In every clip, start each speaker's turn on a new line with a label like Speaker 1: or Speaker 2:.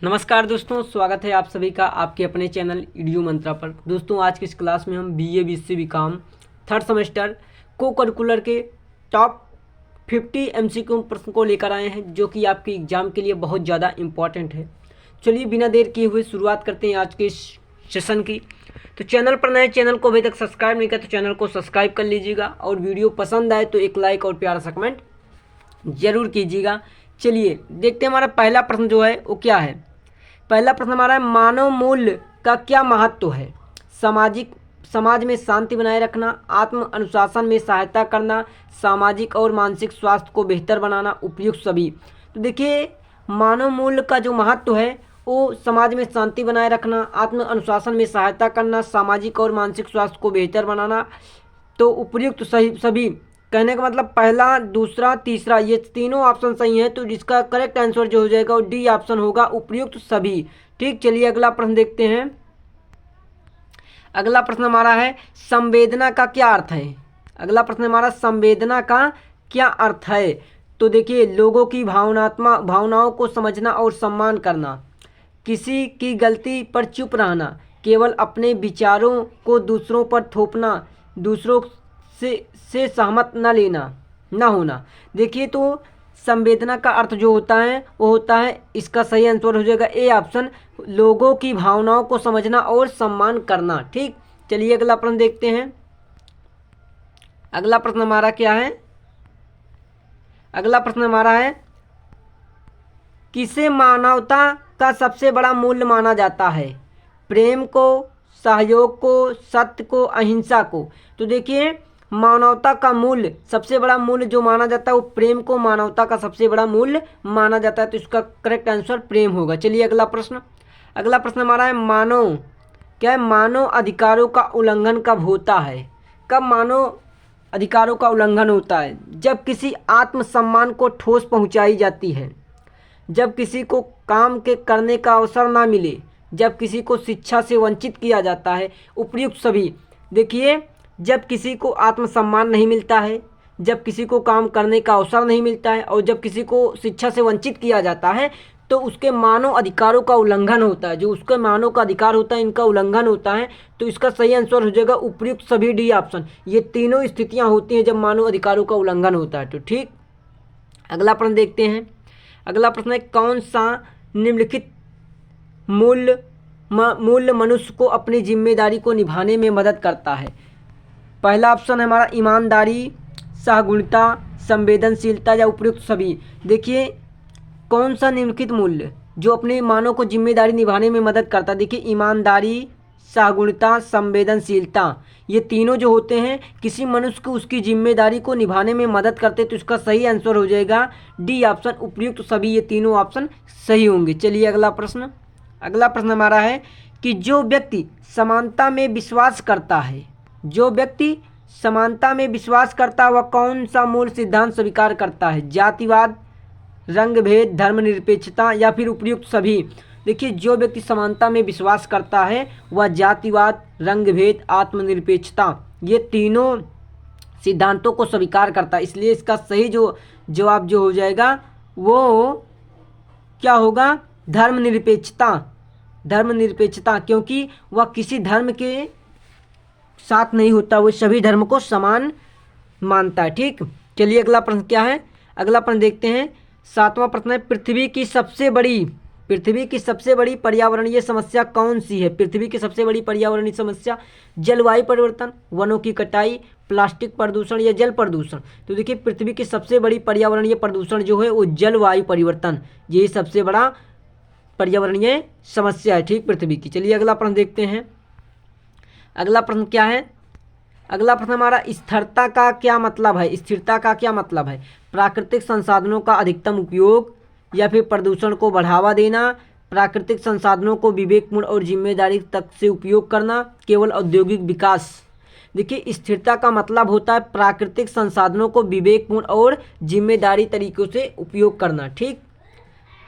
Speaker 1: नमस्कार दोस्तों, स्वागत है आप सभी का आपके अपने चैनल ईडीयू मंत्रा पर। दोस्तों आज की इस क्लास में हम BA BSc BCom third semester को करिकुलर के टॉप 50 एमसीक्यू प्रश्न को लेकर आए हैं, जो कि आपके एग्जाम के लिए बहुत ज़्यादा इम्पॉर्टेंट है। चलिए बिना देर किए हुए शुरुआत करते हैं आज के इस सेशन की। तो चैनल पर नए, चैनल को अभी तक सब्सक्राइब नहीं किया तो चैनल को सब्सक्राइब कर लीजिएगा, और वीडियो पसंद आए तो एक लाइक और प्यारा सा कमेंट जरूर कीजिएगा। चलिए देखते हैं हमारा पहला प्रश्न जो है वो क्या है। पहला प्रश्न हमारा है, मानव मूल्य का क्या महत्व है? समाज में शांति बनाए रखना, आत्म अनुशासन में सहायता करना, सामाजिक और मानसिक स्वास्थ्य को बेहतर बनाना, उपयुक्त सभी। तो देखिए मानव मूल्य का जो महत्व है वो समाज में शांति बनाए रखना, आत्म अनुशासन में सहायता करना, सामाजिक और मानसिक स्वास्थ्य को बेहतर बनाना, तो उपयुक्त सही सभी। कहने का मतलब पहला, दूसरा, तीसरा ये तीनों ऑप्शन सही हैं, तो जिसका करेक्ट आंसर जो हो जाएगा वो डी ऑप्शन होगा, उपयुक्त सभी। ठीक, चलिए अगला प्रश्न देखते हैं। अगला प्रश्न हमारा है, संवेदना का क्या अर्थ है? अगला प्रश्न हमारा, संवेदना का क्या अर्थ है? तो देखिए, लोगों की भावनाओं को समझना और सम्मान करना, किसी की गलती पर चुप रहना, केवल अपने विचारों को दूसरों पर थोपना, दूसरों से सहमत न होना। देखिए तो संवेदना का अर्थ जो होता है वो होता है, इसका सही आंसर हो जाएगा ए ऑप्शन, लोगों की भावनाओं को समझना और सम्मान करना। ठीक, चलिए अगला प्रश्न देखते हैं। अगला प्रश्न हमारा क्या है? अगला प्रश्न हमारा है, किसे मानवता का सबसे बड़ा मूल्य माना जाता है? प्रेम को, सहयोग को, सत्य को, अहिंसा को। तो देखिए मानवता का मूल्य, सबसे बड़ा मूल्य जो माना जाता है वो प्रेम को मानवता का सबसे बड़ा मूल्य माना जाता है, तो इसका करेक्ट आंसर प्रेम होगा। चलिए अगला प्रश्न। अगला प्रश्न हमारा है, मानव अधिकारों का उल्लंघन कब होता है? कब मानव अधिकारों का उल्लंघन होता है? जब किसी आत्मसम्मान को ठोस पहुंचाई जाती है, जब किसी को काम के करने का अवसर ना मिले, जब किसी को शिक्षा से वंचित किया जाता है, उपयुक्त सभी। देखिए जब किसी को आत्मसम्मान नहीं मिलता है, जब किसी को काम करने का अवसर नहीं मिलता है, और जब किसी को शिक्षा से वंचित किया जाता है, तो उसके मानव अधिकारों का उल्लंघन होता है। जो उसके मानव का अधिकार होता है इनका उल्लंघन होता है, तो इसका सही आंसर हो जाएगा उपयुक्त सभी, डी ऑप्शन। ये तीनों स्थितियां होती हैं जब मानव अधिकारों का उल्लंघन होता है। तो ठीक, अगला प्रश्न देखते हैं। अगला प्रश्न है, कौन सा निम्नलिखित मूल्य मनुष्य को अपनी जिम्मेदारी को निभाने में मदद करता है? पहला ऑप्शन है हमारा ईमानदारी, सहगुणता, संवेदनशीलता या उपयुक्त सभी। देखिए कौन सा निम्नलिखित मूल्य जो अपने मानव को जिम्मेदारी निभाने में मदद करता है? देखिए ईमानदारी, सहगुणता, संवेदनशीलता, ये तीनों जो होते हैं किसी मनुष्य को उसकी जिम्मेदारी को निभाने में मदद करते हैं, तो इसका सही आंसर हो जाएगा डी ऑप्शन, उपयुक्त सभी। ये तीनों ऑप्शन सही होंगे। चलिए अगला प्रश्न। अगला प्रश्न हमारा है कि जो व्यक्ति समानता में विश्वास करता है, जो व्यक्ति समानता में विश्वास करता है वह कौन सा मूल सिद्धांत स्वीकार करता है? जातिवाद, रंगभेद, धर्मनिरपेक्षता या फिर उपयुक्त सभी। देखिए जो व्यक्ति समानता में विश्वास करता है वह जातिवाद, रंगभेद, आत्मनिरपेक्षता, ये तीनों सिद्धांतों को स्वीकार करता है, इसलिए इसका सही जो जवाब जो हो जाएगा वो क्या होगा? धर्मनिरपेक्षता। धर्मनिरपेक्षता, क्योंकि वह किसी धर्म के साथ नहीं होता, वो सभी धर्म को समान मानता है। ठीक, चलिए अगला प्रश्न क्या है? अगला प्रश्न देखते हैं। सातवां प्रश्न है, पृथ्वी की सबसे बड़ी पर्यावरणीय समस्या कौन सी है? पृथ्वी की सबसे बड़ी पर्यावरणीय समस्या जलवायु परिवर्तन, वनों की कटाई, प्लास्टिक प्रदूषण या जल प्रदूषण। तो देखिए पृथ्वी की सबसे बड़ी पर्यावरणीय प्रदूषण जो है वो जलवायु परिवर्तन, यही सबसे बड़ा पर्यावरणीय समस्या है। ठीक, पृथ्वी की। चलिए अगला प्रश्न देखते हैं। अगला प्रश्न क्या है? अगला प्रश्न हमारा, स्थिरता का क्या मतलब है? स्थिरता का क्या मतलब है? प्राकृतिक संसाधनों का अधिकतम उपयोग या फिर प्रदूषण को बढ़ावा देना, प्राकृतिक संसाधनों को विवेकपूर्ण और जिम्मेदारी तक से उपयोग करना, केवल औद्योगिक विकास। देखिए स्थिरता का मतलब होता है प्राकृतिक संसाधनों को विवेकपूर्ण और जिम्मेदारी तरीकों से उपयोग करना। ठीक,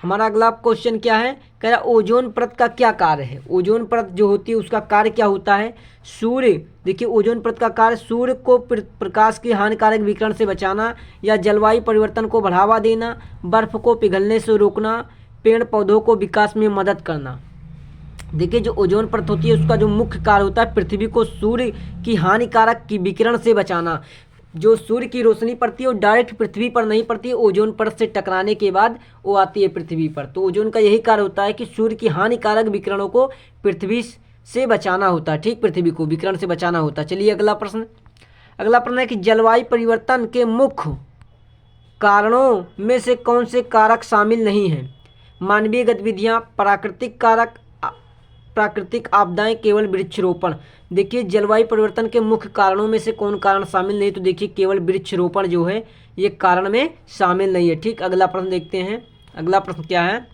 Speaker 1: हमारा अगला क्वेश्चन क्या है? कह रहा ओजोन परत का क्या कार्य है? ओजोन परत जो होती है उसका कार्य क्या होता है? सूर्य, देखिए ओजोन परत का कार्य सूर्य को प्रकाश के हानिकारक विकिरण से बचाना या जलवायु परिवर्तन को बढ़ावा देना, बर्फ को पिघलने से रोकना, पेड़ पौधों को विकास में मदद करना। देखिए जो ओजोन परत होती है उसका जो मुख्य कार्य होता है पृथ्वी को सूर्य की हानिकारक की विकिरण से बचाना। जो सूर्य की रोशनी पड़ती है वो डायरेक्ट पृथ्वी पर नहीं पड़ती है, ओजोन परत से टकराने के बाद वो आती है पृथ्वी पर। तो ओजोन का यही कार्य होता है कि सूर्य की हानिकारक विकिरणों को पृथ्वी से बचाना होता है, ठीक, पृथ्वी को विकिरण से बचाना होता है। चलिए अगला प्रश्न है कि जलवायु परिवर्तन के मुख्य कारणों में से कौन से कारक शामिल नहीं हैं? मानवीय गतिविधियां, प्राकृतिक कारक, प्राकृतिक आपदाएं, केवल वृक्षरोपण। देखिए जलवायु परिवर्तन के मुख्य कारणों में से कौन कारण शामिल नहीं, तो देखिए केवल वृक्षरोपण जो है ये कारण में शामिल नहीं है, ठीक। अगला प्रश्न देखते हैं। अगला प्रश्न क्या है,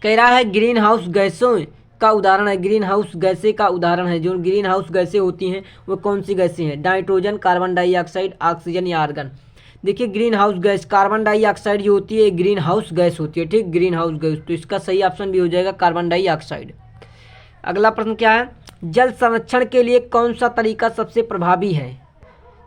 Speaker 1: कह रहा है ग्रीन हाउस गैसों का उदाहरण है। ग्रीन हाउस गैसें का उदाहरण है, जो ग्रीन हाउस गैसें होती हैं वो कौन सी गैसें हैं? नाइट्रोजन, कार्बन डाइऑक्साइड, ऑक्सीजन या आर्गन। देखिए green house gas, carbon dioxide जो होती है ग्रीन हाउस गैस होती है, ठीक, ग्रीन हाउस गैस। तो इसका सही ऑप्शन भी हो जाएगा कार्बन डाइऑक्साइड। अगला प्रश्न क्या है, जल संरक्षण के लिए कौन सा तरीका सबसे प्रभावी है?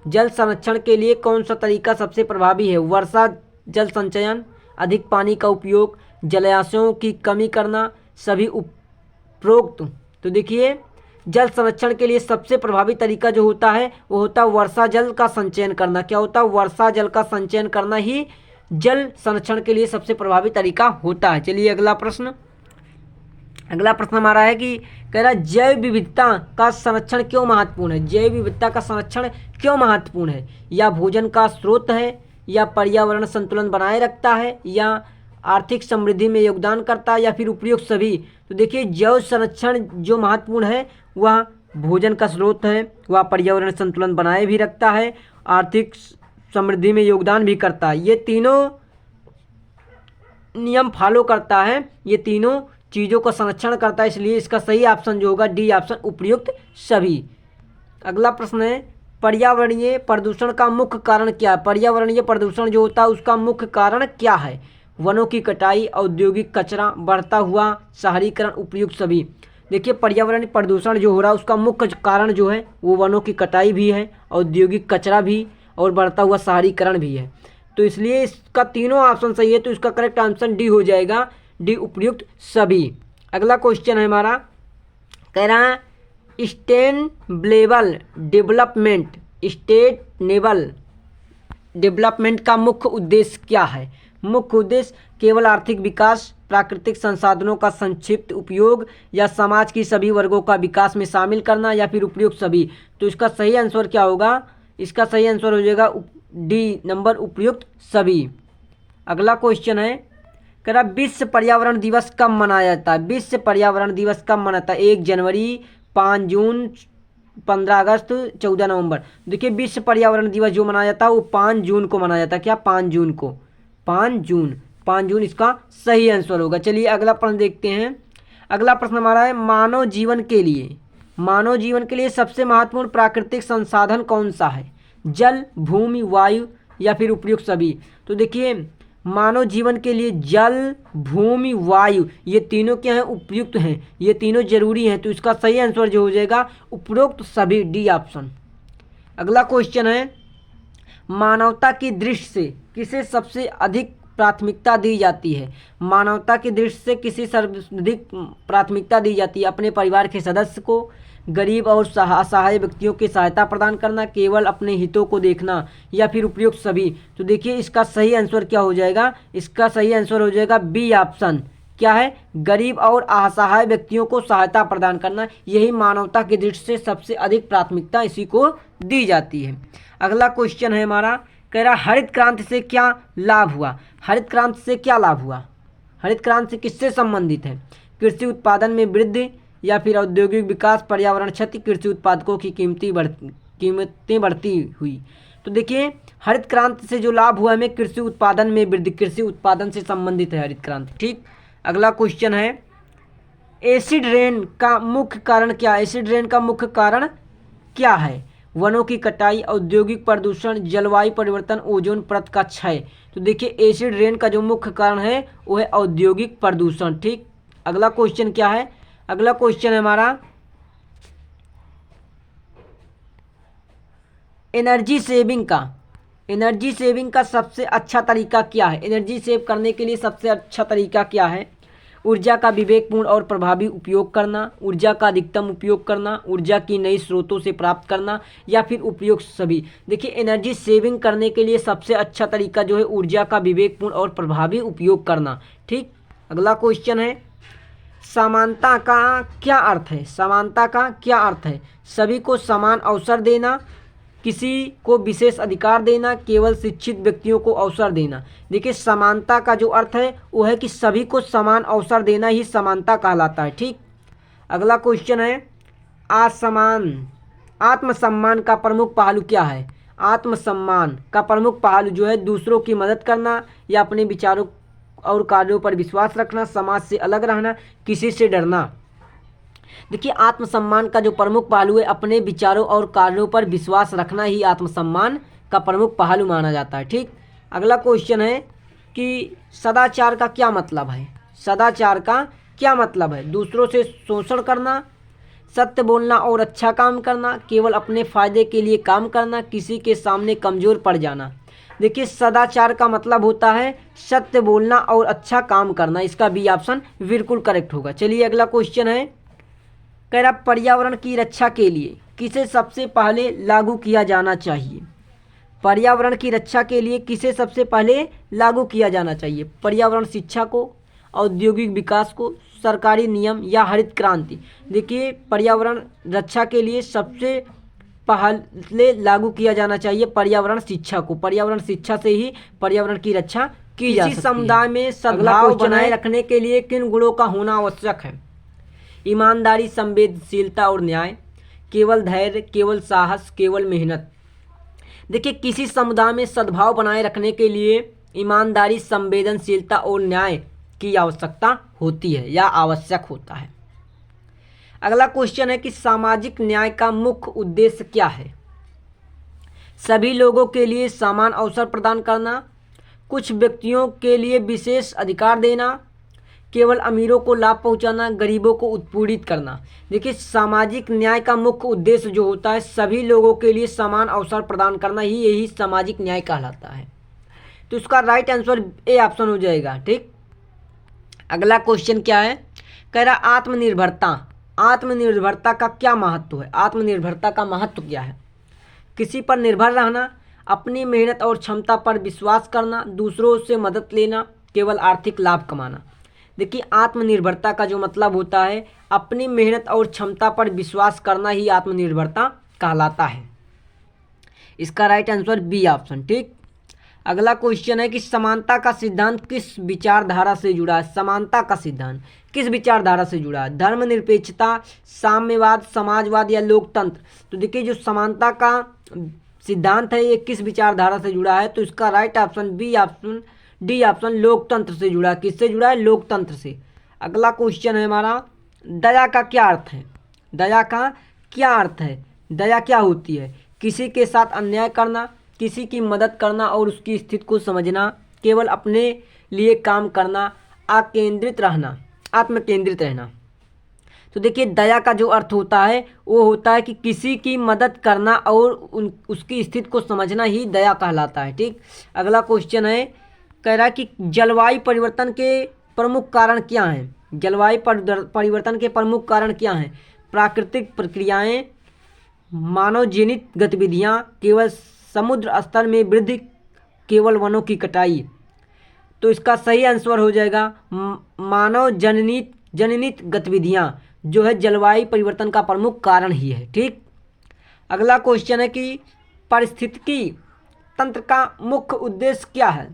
Speaker 1: जल संरक्षण के लिए कौन सा तरीका सबसे प्रभावी है? वर्षा जल संचयन, अधिक पानी का उपयोग, जलाशयों की कमी करना, सभी उपरोक्त। तो देखिए जल संरक्षण के लिए सबसे प्रभावी तरीका जो होता है वो होता है वर्षा जल का संचयन करना। क्या होता है? वर्षा जल का संचयन करना ही जल संरक्षण के लिए सबसे प्रभावी तरीका होता है। चलिए अगला प्रश्न हमारा है कि कह रहा है जैव विविधता का संरक्षण क्यों महत्वपूर्ण है? जैव विविधता का संरक्षण क्यों महत्वपूर्ण है? या भोजन का स्रोत है, या पर्यावरण संतुलन बनाए रखता है, या आर्थिक समृद्धि में योगदान करता है, या फिर उपयुक्त सभी। तो देखिए जैव संरक्षण जो महत्वपूर्ण है वह भोजन का स्रोत है, वह पर्यावरण संतुलन बनाए भी रखता है, आर्थिक समृद्धि में योगदान भी करता है। ये तीनों नियम फॉलो करता है, ये तीनों चीज़ों का संरक्षण करता है, इसलिए इसका सही ऑप्शन जो होगा डी ऑप्शन, उपयुक्त सभी। अगला प्रश्न है पर्यावरणीय प्रदूषण का मुख्य कारण क्या है? पर्यावरणीय प्रदूषण जो होता है उसका मुख्य कारण क्या है? वनों की कटाई, औद्योगिक कचरा, बढ़ता हुआ शहरीकरण, उपयुक्त सभी। देखिए पर्यावरणीय प्रदूषण जो हो रहा है उसका मुख्य कारण जो है वो वनों की कटाई भी है, औद्योगिक कचरा भी, और बढ़ता हुआ शहरीकरण भी है। तो इसलिए इसका तीनों ऑप्शन सही है, तो इसका करेक्ट ऑप्शन डी हो जाएगा, डी, उपयुक्त सभी। अगला क्वेश्चन है हमारा, कह रहा है सस्टेनेबल डेवलपमेंट का मुख्य उद्देश्य क्या है? मुख्य उद्देश्य केवल आर्थिक विकास, प्राकृतिक संसाधनों का संक्षिप्त उपयोग, या समाज की सभी वर्गों का विकास में शामिल करना, या फिर उपयुक्त सभी। तो इसका सही आंसर क्या होगा? इसका सही आंसर हो जाएगा डी नंबर, उपयुक्त सभी। अगला क्वेश्चन है, कह रहा विश्व पर्यावरण दिवस कब मनाया जाता है? विश्व पर्यावरण दिवस कब मनाता है? 1 जनवरी, 5 जून, 15 अगस्त, 14 नवंबर। देखिए विश्व पर्यावरण दिवस जो मनाया जाता है वो 5 जून को मनाया जाता है। क्या? 5 जून को, 5 जून इसका सही आंसर होगा। चलिए अगला प्रश्न देखते हैं। अगला प्रश्न हमारा है मानव जीवन के लिए सबसे महत्वपूर्ण प्राकृतिक संसाधन कौन सा है? जल, भूमि, वायु, या फिर उपयुक्त सभी। तो देखिए मानव जीवन के लिए जल, भूमि, वायु ये तीनों क्या हैं? उपयुक्त हैं, ये तीनों जरूरी हैं। तो इसका सही आंसर जो हो जाएगा उपरोक्त सभी, डी ऑप्शन। अगला क्वेश्चन है मानवता की दृष्टि से किसे सबसे अधिक प्राथमिकता दी जाती है? मानवता की दृष्टि से किसे सर्वाधिक प्राथमिकता दी जाती है? अपने परिवार के सदस्य को, गरीब और असहाय व्यक्तियों की सहायता प्रदान करना, केवल अपने हितों को देखना, या फिर उपयुक्त सभी। तो देखिए इसका सही आंसर क्या हो जाएगा? इसका सही आंसर हो जाएगा बी ऑप्शन। क्या है? गरीब और असहाय व्यक्तियों को सहायता प्रदान करना, यही मानवता की दृष्टि से सबसे अधिक प्राथमिकता इसी को दी जाती है। अगला क्वेश्चन है हमारा, कह रहा हरित क्रांति से क्या लाभ हुआ? हरित क्रांति से क्या लाभ हुआ? हरित क्रांति किससे संबंधित है? कृषि उत्पादन में वृद्धि, या फिर औद्योगिक विकास, पर्यावरण क्षति, कृषि उत्पादकों की कीमतें बढ़ती हुई। तो देखिए हरित क्रांति से जो लाभ हुआ हमें कृषि उत्पादन में वृद्धि, कृषि उत्पादन से संबंधित है हरित क्रांति, ठीक। अगला क्वेश्चन है एसिड रेन का मुख्य कारण क्या? एसिड रेन का मुख्य कारण क्या है? वनों की कटाई, औद्योगिक प्रदूषण, जलवायु परिवर्तन, ओजोन परत का क्षय। तो देखिए एसिड रेन का जो मुख्य कारण है वो है औद्योगिक प्रदूषण, ठीक। अगला क्वेश्चन क्या है? अगला क्वेश्चन है हमारा एनर्जी सेविंग का एनर्जी सेविंग का सबसे अच्छा तरीका क्या है? एनर्जी सेव करने के लिए सबसे अच्छा तरीका क्या है? ऊर्जा का विवेकपूर्ण और प्रभावी उपयोग करना, ऊर्जा का अधिकतम उपयोग करना, ऊर्जा की नई स्रोतों से प्राप्त करना, या फिर उपयोग सभी। देखिए, एनर्जी सेविंग करने के लिए सबसे अच्छा तरीका जो है ऊर्जा का विवेकपूर्ण और प्रभावी उपयोग करना। ठीक, अगला क्वेश्चन है, समानता का क्या अर्थ है? समानता का क्या अर्थ है? सभी को समान अवसर देना, किसी को विशेष अधिकार देना, केवल शिक्षित व्यक्तियों को अवसर देना। देखिए, समानता का जो अर्थ है वो है कि सभी को समान अवसर देना ही समानता कहलाता है। ठीक, अगला क्वेश्चन है, आत्मसम्मान का प्रमुख पहलू क्या है? आत्मसम्मान का प्रमुख पहलू जो है दूसरों की मदद करना, या अपने विचारों और कार्यों पर विश्वास रखना, समाज से अलग रहना, किसी से डरना। देखिए, आत्मसम्मान का जो प्रमुख पहलू है अपने विचारों और कार्यों पर विश्वास रखना ही आत्मसम्मान का प्रमुख पहलू माना जाता है। ठीक, अगला क्वेश्चन है कि सदाचार का क्या मतलब है? सदाचार का क्या मतलब है? दूसरों से शोषण करना, सत्य बोलना और अच्छा काम करना, केवल अपने फायदे के लिए काम करना, किसी के सामने कमजोर पड़ जाना। देखिए, सदाचार का मतलब होता है सत्य बोलना और अच्छा काम करना। इसका बी ऑप्शन बिल्कुल करेक्ट होगा। चलिए, अगला क्वेश्चन है, कह रहा पर्यावरण की रक्षा के लिए किसे सबसे पहले लागू किया जाना चाहिए? पर्यावरण की रक्षा के लिए किसे सबसे पहले लागू किया जाना चाहिए? पर्यावरण शिक्षा को, औद्योगिक विकास को, सरकारी नियम, या हरित क्रांति। देखिए, पर्यावरण रक्षा के लिए सबसे पहले लागू किया जाना चाहिए पर्यावरण शिक्षा को। पर्यावरण शिक्षा से ही पर्यावरण की रक्षा की जा सकती है। समुदाय में सद्भाव बनाए रखने के लिए किन गुणों का होना आवश्यक है? ईमानदारी, संवेदनशीलता और न्याय, केवल धैर्य, केवल साहस, केवल मेहनत। देखिए, किसी समुदाय में सद्भाव बनाए रखने के लिए ईमानदारी, संवेदनशीलता और न्याय की आवश्यकता होती है या आवश्यक होता है। अगला क्वेश्चन है कि सामाजिक न्याय का मुख्य उद्देश्य क्या है? सभी लोगों के लिए समान अवसर प्रदान करना, कुछ व्यक्तियों के लिए विशेष अधिकार देना, केवल अमीरों को लाभ पहुंचाना, गरीबों को उत्पीड़ित करना। देखिए, सामाजिक न्याय का मुख्य उद्देश्य जो होता है सभी लोगों के लिए समान अवसर प्रदान करना ही यही सामाजिक न्याय कहलाता है। तो इसका राइट आंसर ए ऑप्शन हो जाएगा। ठीक, अगला क्वेश्चन क्या है? कह रहा आत्मनिर्भरता। आत्मनिर्भरता का क्या महत्व है? आत्मनिर्भरता का महत्व क्या है? किसी पर निर्भर रहना, अपनी मेहनत और क्षमता पर विश्वास करना, दूसरों से मदद लेना, केवल आर्थिक लाभ कमाना। देखिए, आत्मनिर्भरता का जो मतलब होता है अपनी मेहनत और क्षमता पर विश्वास करना ही आत्मनिर्भरता कहलाता है। इसका राइट आंसर बी ऑप्शन। ठीक, अगला क्वेश्चन है कि समानता का सिद्धांत किस विचारधारा से जुड़ा है? समानता का सिद्धांत किस विचारधारा से जुड़ा है? धर्मनिरपेक्षता, साम्यवाद, समाजवाद, या लोकतंत्र। तो देखिए, जो समानता का सिद्धांत है ये किस विचारधारा से जुड़ा है? तो इसका right option B option D option लोकतंत्र से जुड़ा है। किससे जुड़ा है? लोकतंत्र से। अगला क्वेश्चन है हमारा, दया का क्या अर्थ है? दया का क्या अर्थ है? दया क्या होती है? किसी के साथ अन्याय करना, किसी की मदद करना और उसकी स्थिति को समझना, केवल अपने लिए काम करना, आकेंद्रित रहना, आत्मकेंद्रित रहना। तो देखिए, दया का जो अर्थ होता है वो होता है कि किसी की मदद करना और उसकी स्थिति को समझना ही दया कहलाता है। ठीक, अगला क्वेश्चन है, कह रहा है कि जलवायु परिवर्तन के प्रमुख कारण क्या हैं? जलवायु परिवर्तन के प्रमुख कारण क्या हैं? प्राकृतिक प्रक्रियाएं, मानवजनित गतिविधियां, केवल समुद्र स्तर में वृद्धि, केवल वनों की कटाई। तो इसका सही आंसर हो जाएगा मानव जननित गतिविधियां जो है जलवायु परिवर्तन का प्रमुख कारण ही है। ठीक, अगला क्वेश्चन है कि पारिस्थितिकी तंत्र का मुख्य उद्देश्य क्या है?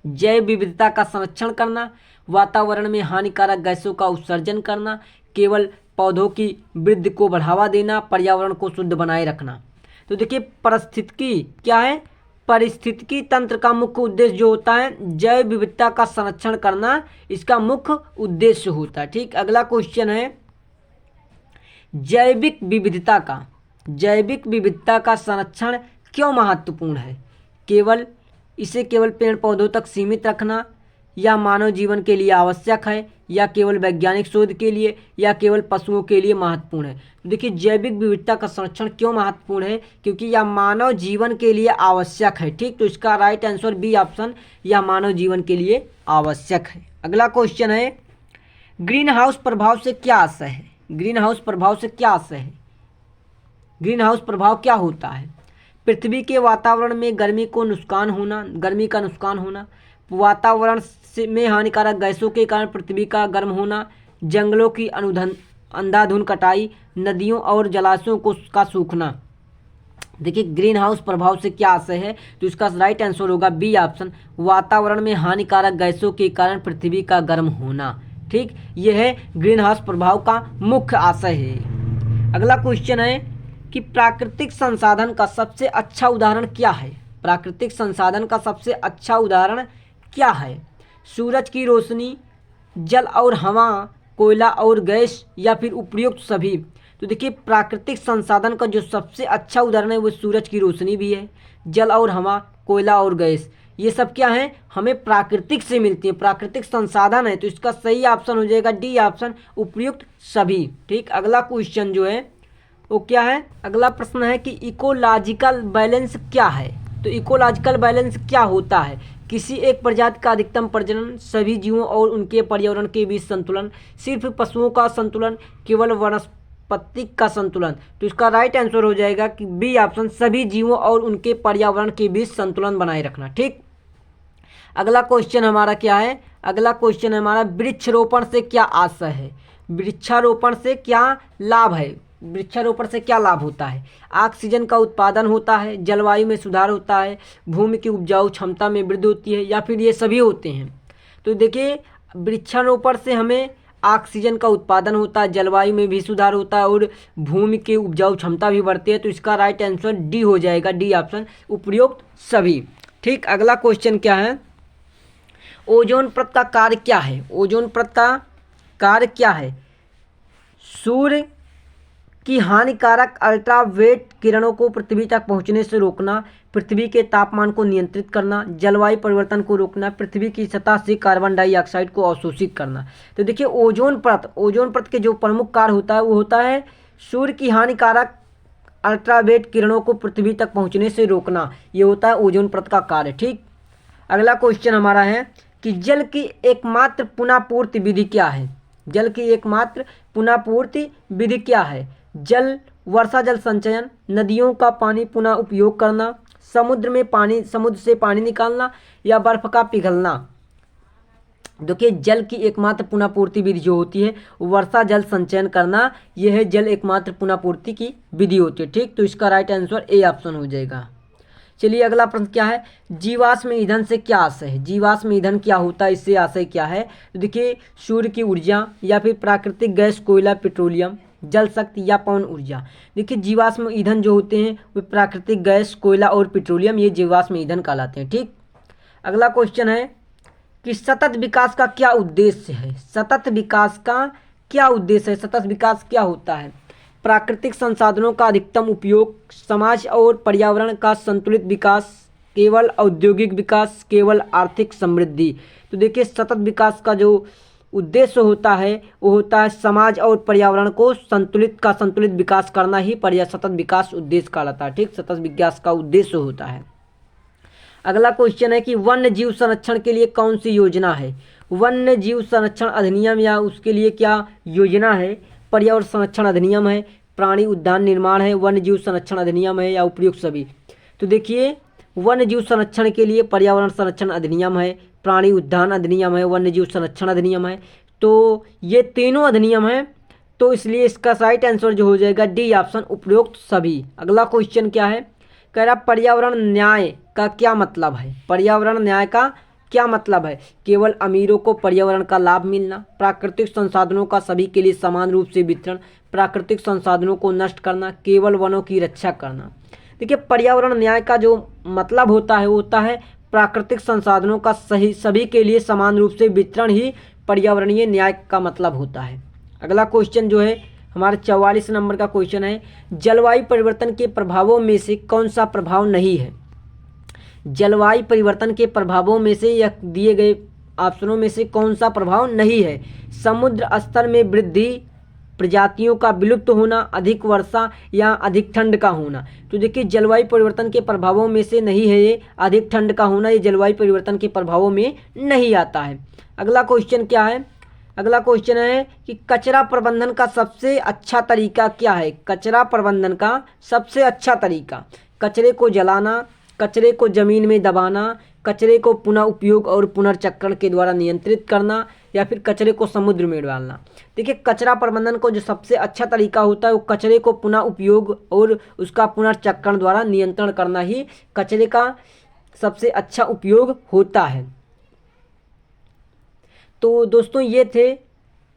Speaker 1: जैव विविधता का संरक्षण करना, वातावरण में हानिकारक गैसों का उत्सर्जन करना, केवल पौधों की वृद्धि को बढ़ावा देना, पर्यावरण को शुद्ध बनाए रखना। तो देखिए, पारिस्थितिकी क्या है? पारिस्थितिकी तंत्र का मुख्य उद्देश्य जो होता है जैव विविधता का संरक्षण करना, इसका मुख्य उद्देश्य होता है। ठीक, अगला क्वेश्चन है, जैविक विविधता का संरक्षण क्यों महत्वपूर्ण है? केवल पेड़ पौधों तक सीमित रखना, या मानव जीवन के लिए आवश्यक है, या केवल वैज्ञानिक शोध के लिए, या केवल पशुओं के लिए महत्वपूर्ण है। तो देखिए जैविक विविधता का संरक्षण क्यों महत्वपूर्ण है, क्योंकि यह मानव जीवन के लिए आवश्यक है। ठीक, तो इसका राइट आंसर बी ऑप्शन, यह मानव जीवन के लिए आवश्यक है। अगला क्वेश्चन है, ग्रीन हाउस प्रभाव से क्या आशय है। ग्रीन हाउस प्रभाव से क्या आशय है। ग्रीन हाउस प्रभाव क्या होता है। पृथ्वी के वातावरण में गर्मी का नुकसान होना, वातावरण में हानिकारक गैसों के कारण पृथ्वी का गर्म होना, जंगलों की अंधाधुंध कटाई, नदियों और जलाशयों का सूखना। देखिए ग्रीन हाउस प्रभाव से क्या आशय है, तो इसका राइट आंसर होगा बी ऑप्शन, वातावरण में हानिकारक गैसों के कारण पृथ्वी का गर्म होना। ठीक, यह है ग्रीन हाउस प्रभाव का मुख्य आशय है। अगला क्वेश्चन है कि प्राकृतिक संसाधन का सबसे अच्छा उदाहरण क्या है। प्राकृतिक संसाधन का सबसे अच्छा उदाहरण क्या है। सूरज की रोशनी, जल और हवा, कोयला और गैस, या फिर उपयुक्त सभी। तो देखिए प्राकृतिक संसाधन का जो सबसे अच्छा उदाहरण है वो सूरज की रोशनी भी है, जल और हवा, कोयला और गैस, ये सब क्या है, हमें प्राकृतिक से मिलती है, प्राकृतिक संसाधन है। तो इसका सही ऑप्शन हो जाएगा डी ऑप्शन, उपयुक्त सभी। ठीक, अगला क्वेश्चन जो है वो क्या है। अगला प्रश्न है कि इकोलॉजिकल बैलेंस क्या है। तो इकोलॉजिकल बैलेंस क्या होता है। किसी एक प्रजाति का अधिकतम प्रजनन, सभी जीवों और उनके पर्यावरण के बीच संतुलन, सिर्फ पशुओं का संतुलन, केवल वनस्पति का संतुलन। तो इसका राइट आंसर हो जाएगा कि बी ऑप्शन, सभी जीवों और उनके पर्यावरण के बीच संतुलन बनाए रखना। ठीक, अगला क्वेश्चन हमारा क्या है। अगला क्वेश्चन हमारा, वृक्षारोपण से क्या आशय है। वृक्षारोपण से क्या लाभ है। वृक्षारोपण से क्या लाभ होता है। ऑक्सीजन का उत्पादन होता है, जलवायु में सुधार होता है, भूमि की उपजाऊ क्षमता में वृद्धि होती है, या फिर ये सभी होते हैं। तो देखिए वृक्षारोपण से हमें ऑक्सीजन का उत्पादन होता है, जलवायु में भी सुधार होता है और भूमि की उपजाऊ क्षमता भी बढ़ती है। तो इसका राइट आंसर डी हो जाएगा, डी ऑप्शन, उपयुक्त सभी। ठीक, अगला क्वेश्चन क्या है, ओजोन परत का कार्य क्या है। ओजोन परत का कार्य क्या है। सूर्य की हानिकारक अल्ट्रावायलेट किरणों को पृथ्वी तक पहुंचने से रोकना, पृथ्वी के तापमान को नियंत्रित करना, जलवायु परिवर्तन को रोकना, पृथ्वी की सतह से कार्बन डाइऑक्साइड को अवशोषित करना। तो देखिए ओजोन परत के जो प्रमुख कार्य होता है वो होता है सूर्य की हानिकारक अल्ट्रावायलेट किरणों को पृथ्वी तक पहुँचने से रोकना, ये होता है ओजोन परत का कार्य। ठीक, अगला क्वेश्चन हमारा है कि जल की एकमात्र पुनःपूर्ति विधि क्या है। जल की एकमात्र पुनःपूर्ति विधि क्या है। जल, वर्षा जल संचयन, नदियों का पानी पुनः उपयोग करना, समुद्र से पानी निकालना, या बर्फ का पिघलना। देखिए जल की एकमात्र पुनःपूर्ति विधि जो होती है वर्षा जल संचयन करना, यह है जल एकमात्र पुनःपूर्ति की विधि होती है। ठीक, तो इसका राइट आंसर ए ऑप्शन हो जाएगा। चलिए अगला प्रश्न क्या है, जीवाश्म ईंधन से क्या आशय है। जीवाश्म ईंधन क्या होता है, इससे आशय क्या है। तो देखिए सूर्य की ऊर्जा, या फिर प्राकृतिक गैस, कोयला, पेट्रोलियम, जल शक्ति, या पवन ऊर्जा। देखिए जीवाश्म ईंधन जो होते हैं वे प्राकृतिक गैस, कोयला और पेट्रोलियम, ये जीवाश्म ईंधन कहलाते हैं। ठीक, अगला क्वेश्चन है कि सतत विकास का क्या उद्देश्य है। सतत विकास का क्या उद्देश्य है। सतत विकास क्या होता है। प्राकृतिक संसाधनों का अधिकतम उपयोग, समाज और पर्यावरण का संतुलित विकास, केवल औद्योगिक विकास, केवल आर्थिक समृद्धि। तो देखिए सतत विकास का जो उद्देश्य होता है वो होता है समाज और पर्यावरण को संतुलित विकास करना ही सतत विकास उद्देश्य कहलाता है। ठीक, सतत विकास का उद्देश्य होता है। अगला क्वेश्चन है कि वन्य जीव संरक्षण के लिए कौन सी योजना है। वन्य जीव संरक्षण अधिनियम, या उसके लिए क्या योजना है। पर्यावरण संरक्षण अधिनियम है, प्राणी उद्यान निर्माण है, वन्य जीव संरक्षण अधिनियम है, या उपयुक्त सभी। तो देखिए वन्य जीव संरक्षण के लिए पर्यावरण संरक्षण अधिनियम है, प्राणी उद्यान अधिनियम है, वन्य जीव संरक्षण अधिनियम है। तो ये तीनों अधिनियम हैं, तो इसलिए इसका राइट आंसर जो हो जाएगा डी ऑप्शन, उपयुक्त सभी। अगला क्वेश्चन क्या है, कह रहा पर्यावरण न्याय का क्या मतलब है। पर्यावरण न्याय का क्या मतलब है। केवल अमीरों को पर्यावरण का लाभ मिलना, प्राकृतिक संसाधनों का सभी के लिए समान रूप से वितरण, प्राकृतिक संसाधनों को नष्ट करना, केवल वनों की रक्षा करना। देखिए पर्यावरण न्याय का जो मतलब होता है वो होता है प्राकृतिक संसाधनों का सभी के लिए समान रूप से वितरण ही पर्यावरणीय न्याय का मतलब होता है। अगला क्वेश्चन जो है हमारा 44 नंबर का क्वेश्चन है, जलवायु परिवर्तन के प्रभावों में से कौन सा प्रभाव नहीं है। जलवायु परिवर्तन के प्रभावों में से यह दिए गए ऑप्शनों में से कौन सा प्रभाव नहीं है? समुद्र स्तर में वृद्धि, प्रजातियों का विलुप्त होना, अधिक वर्षा या अधिक ठंड का होना। तो देखिए जलवायु परिवर्तन के प्रभावों में से नहीं है ये अधिक ठंड का होना, ये जलवायु परिवर्तन के प्रभावों में नहीं आता है। अगला क्वेश्चन क्या है? अगला क्वेश्चन है कि कचरा प्रबंधन का सबसे अच्छा तरीका क्या है? कचरा प्रबंधन का सबसे अच्छा तरीका, कचरे को जलाना, कचरे को जमीन में दबाना, कचरे को पुनः उपयोग और पुनर्चक्रण के द्वारा नियंत्रित करना, या फिर कचरे को समुद्र में डालना। देखिए कचरा प्रबंधन को जो सबसे अच्छा तरीका होता है वो कचरे को पुनः उपयोग और उसका पुनर्चक्रण द्वारा नियंत्रण करना ही कचरे का सबसे अच्छा उपयोग होता है। तो दोस्तों ये थे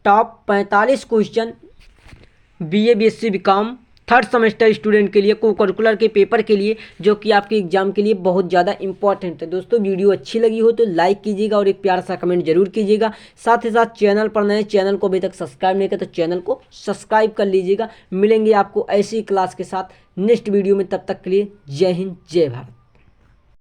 Speaker 1: top 45 question BA BSc BCom third semester student के लिए, को करिकुलर के पेपर के लिए, जो कि आपके एग्जाम के लिए बहुत ज़्यादा इंपॉर्टेंट है। दोस्तों वीडियो अच्छी लगी हो तो लाइक कीजिएगा और एक प्यारा सा कमेंट जरूर कीजिएगा। साथ ही साथ चैनल पर नए, चैनल को अभी तक सब्सक्राइब नहीं किया तो चैनल को सब्सक्राइब कर लीजिएगा। मिलेंगे आपको ऐसी क्लास के साथ नेक्स्ट वीडियो में, तब तक के लिए जय हिंद जय भारत।